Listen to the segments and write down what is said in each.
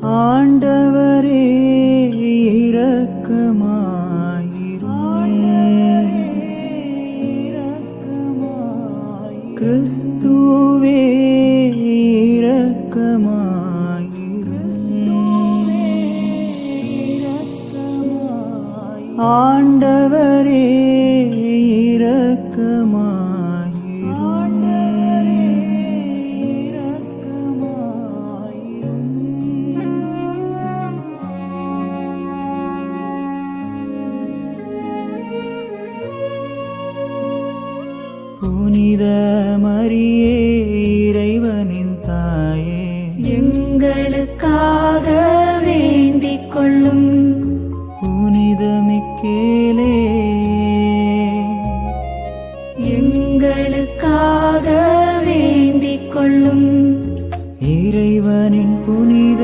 ஆண்டவரே இரக்கமாயிரும். கிறிஸ்துவே இரக்கமாயிரும். ஆண்டவரே புனித மரியே இறைவனின் தாயே, எங்களுக்காக வேண்டிக் கொள்ளும். புனித மிக்கேலே, எங்களுக்காக வேண்டிக் கொள்ளும். இறைவனின் புனித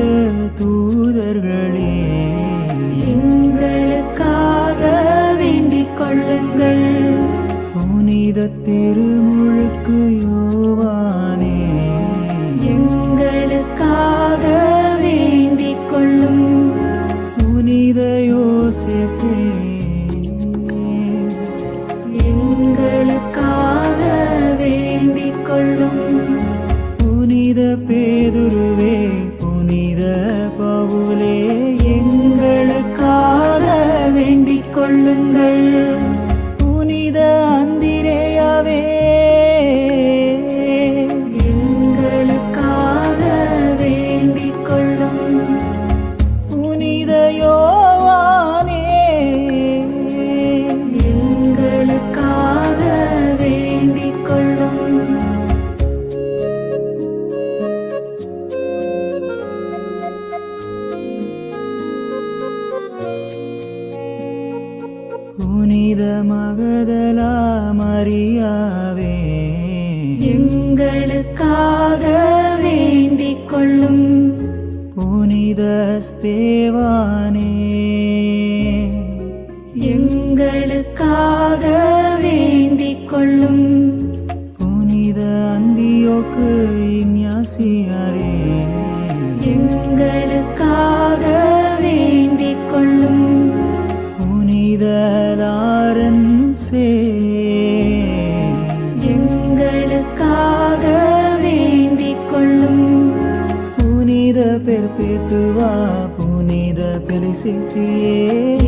தூதர்களே, எங்களுக்காக வேண்டிக் கொள்ளுங்கள். புனித திருமுழுக்கு யோவானே, எங்களுக்காக வேண்டிக் கொள்ளும். புனித யோசேப்பே, எங்களுக்காக வேண்டிக் கொள்ளும். புனித பேதுருவே, புனித பவுலே, எங்களுக்காக வேண்டிக் கொள்ளுங்கள். புனித அந்திரேயாவே, எங்களுக்காக வேண்டிக் கொள்ளும். புனித யோவானே, எங்களுக்காக வேண்டிக் கொள்ளும். புனித மகதலா மரியாவே, எங்களுக்காக வேண்டிக் கொள்ளும். புனித ஸ்தேவானே, எங்களுக்காக வேண்டிக் கொள்ளும். புனித அந்தியோக்கு இஞ்ஞாசியாரே, எங்களுக்காக வேண்டிக் கொள்ளும். புனித லாரன்சே, எங்களுக்காக வேண்டிக் கொள்ளும். புனித பெர்பேத்துவா, புனித பெலிசிட்டியே,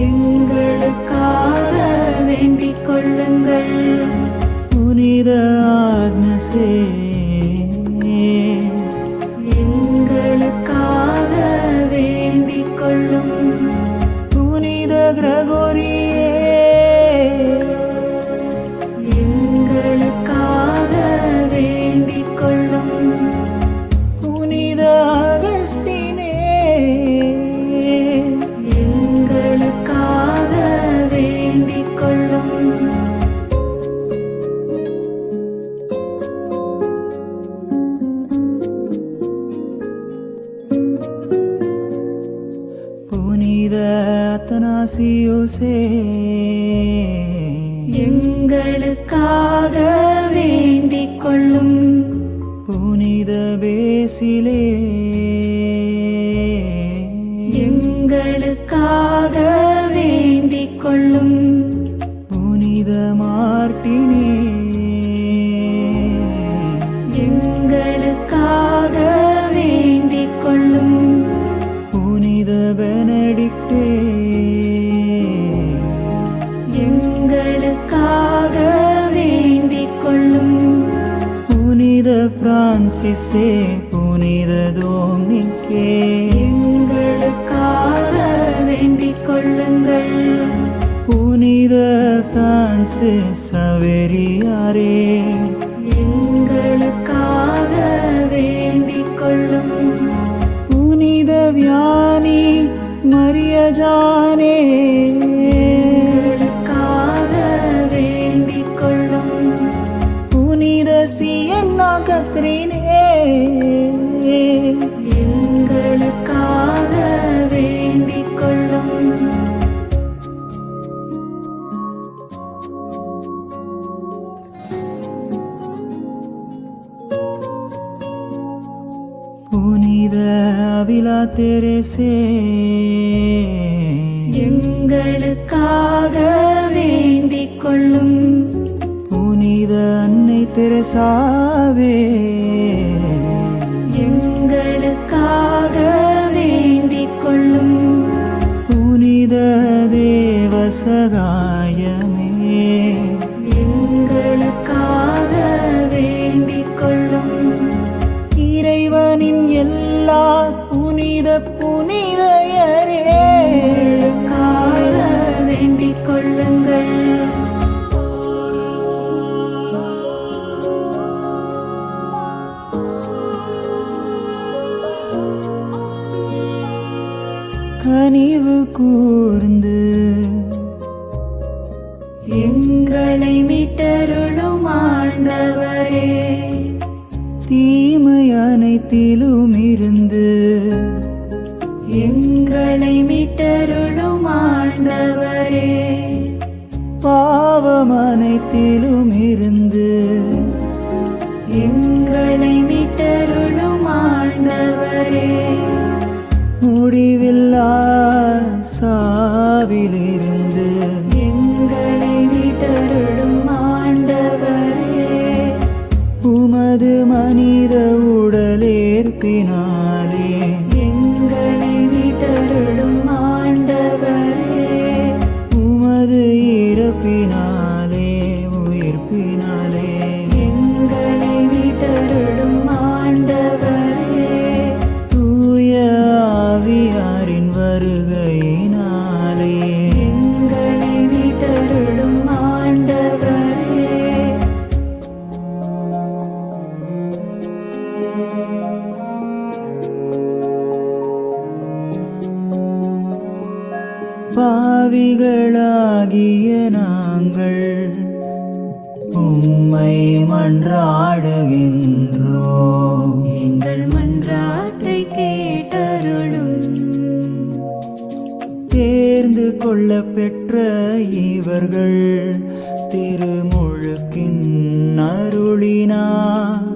எங்களுக்காக வேண்டிக் கொள்ளுங்கள். புனித ஆக்னஸே, எங்களுக்காக வேண்டிக் கொள்ளும். புனித கிரகோரியே, எங்களுக்காக வேண்டிக் கொள்ளும். புனித அகஸ்தீனே, எங்களுக்காக வேண்டிக் கொள்ளும். புனித அத்தனாசியோசே, எங்களுக்காக வேண்டிக் கொள்ளும். புனித பேசிலே, எங்களுக்காக வேண்டிக் கொள்ளும். புனித மார்ட்டினே, எங்களுக்காக வேண்டிக் கொள்ளும். புனித பெனடிக்டே, எங்களுக்காக வேண்டிக் கொள்ளும். புனித பிரான்சிஸே, புனித டோமினிக்கே, எங்களுக்காக வேண்டிக் கொள்ளுங்கள். புனித பிரான்சிஸ் சவேரியாரே, எங்களுக்காக வேண்டிக் கொள்ளும். புனித வியானி மரியஜானே, எங்களுக்காக வேண்டிக் கொள்ளும். புனித சியன்னா கத்ரீனே, எங்களுக்காக வேண்டிக் கொள்ளும். மரிலா தெரேசே, எங்களுக்காக வேண்டிக் கொள்ளும். புனித அன்னை தெரசாவே, எங்களுக்காக வேண்டிக் கொள்ளும். புனித தேவ சகாயமே, எங்களுக்காக வேண்டிக் கொள்ளும். இறைவனின் எல்லா புனித புனிதையரே, எங்களுக்காக வேண்டிக் கொள்ளுங்கள். கனிவு கூர்ந்து எங்களை மீட்டருளும் ஆண்டவரே, தீமை அனைத்திலும் இருந்து எங்களை மீட்டருளும் ஆண்டவரே, பாவம் அனைத்திலும் இருந்து எங்களை மீட்டருளும் ஆண்டவரே, முடிவில்லா சாவிலிருந்து எங்களை மீட்டருளும் ஆண்டவரே, உமது மனித உடலேற்பினாலே எங்களை மீட்டருளும் ஆண்டவரே, உமது இறப்பினாலே உயிர்ப்பினாலே எங்களை மீட்டருளும் ஆண்டவரே, தூய ஆவியாரின் வருகையினாலே எங்களை மீட்டருளும் ஆண்டவரே, பாவிகளாகிய நாங்கள் உம்மை மன்றாடுகின்றோம். எங்கள் மன்றாட்டை கேட்டருளும். தேர்ந்து கொள்ள பெற்ற இவர்கள் திருமுழுக்கின் அருளினார்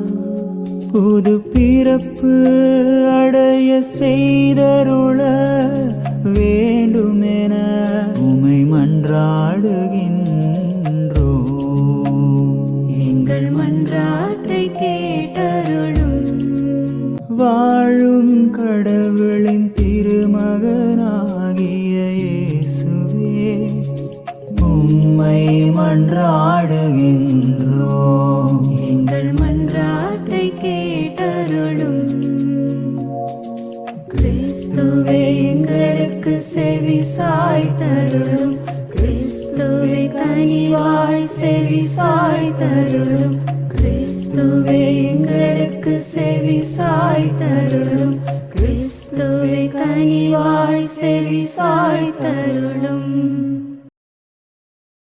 புது பிறப்பு அடைய செய்தருள வேண்டுமென உமை மன்றாடுகின்றோம். எங்கள் மன்றாட்டை கேட்டருளும். வாழும் கடவுளின் திருமகனாகிய இயேசுவே, உம்மை மன்றாடுகின்றோம். எங்கள் மன்றாட்டை கேட்டருளும். கிறிஸ்துவே எங்களுக்கு செவி சாய்த்தருளும். கிறிஸ்துவே கனிவாய் செவி சாய்த்தருளும். கிறிஸ்துவே எங்களுக்கு செவி சாய்த்தருளும். கிறிஸ்துவே கனிவாய் செவி சாய்த்தருளும்.